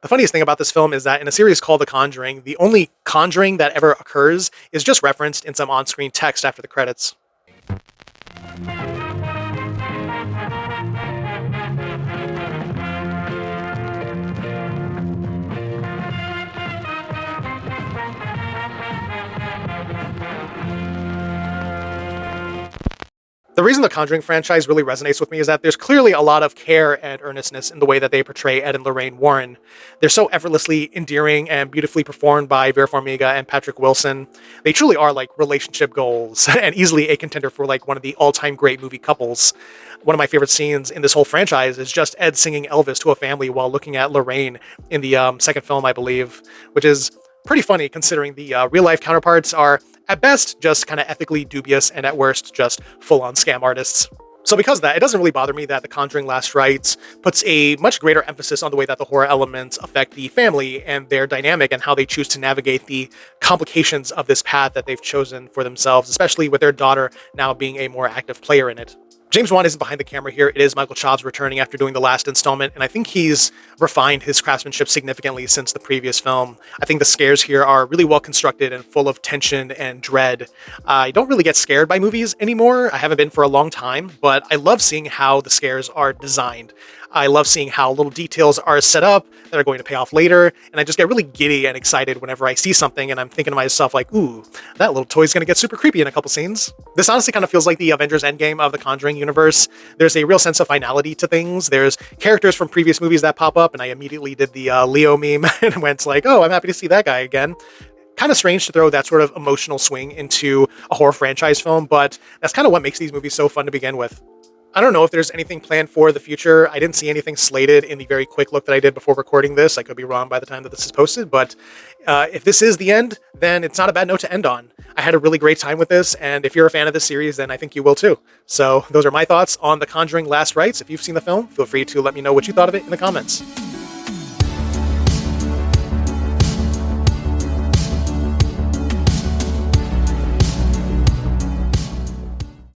The funniest thing about this film is that in a series called The Conjuring, the only conjuring that ever occurs is just referenced in some on-screen text after the credits. The reason the Conjuring franchise really resonates with me is that there's clearly a lot of care and earnestness in the way that they portray Ed and Lorraine Warren. They're so effortlessly endearing and beautifully performed by Vera Farmiga and Patrick Wilson. They truly are like relationship goals and easily a contender for like one of the all-time great movie couples. One of my favorite scenes in this whole franchise is just Ed singing Elvis to a family while looking at Lorraine in the second film, I believe, which is pretty funny considering the real-life counterparts are at best just kind of ethically dubious and at worst just full-on scam artists. So because of that, it doesn't really bother me that The Conjuring Last Rites puts a much greater emphasis on the way that the horror elements affect the family and their dynamic and how they choose to navigate the complications of this path that they've chosen for themselves, especially with their daughter now being a more active player in it. James Wan isn't behind the camera here. It is Michael Chaves returning after doing the last installment, and I think he's refined his craftsmanship significantly since the previous film. I think the scares here are really well constructed and full of tension and dread. I don't really get scared by movies anymore. I haven't been for a long time, but I love seeing how the scares are designed. I love seeing how little details are set up that are going to pay off later, and I just get really giddy and excited whenever I see something and I'm thinking to myself like, ooh, that little toy's gonna get super creepy in a couple scenes. This honestly kind of feels like the Avengers Endgame of the Conjuring universe. There's a real sense of finality to things. There's characters from previous movies that pop up, and I immediately did the Leo meme and went like, oh, I'm happy to see that guy again. Kind of strange to throw that sort of emotional swing into a horror franchise film, but that's kind of what makes these movies so fun to begin with. I don't know if there's anything planned for the future. I didn't see anything slated in the very quick look that I did before recording this. I could be wrong by the time that this is posted, but if this is the end, then it's not a bad note to end on. I had a really great time with this, and if you're a fan of this series, then I think you will too. So those are my thoughts on The Conjuring Last Rites. If you've seen the film, feel free to let me know what you thought of it in the comments.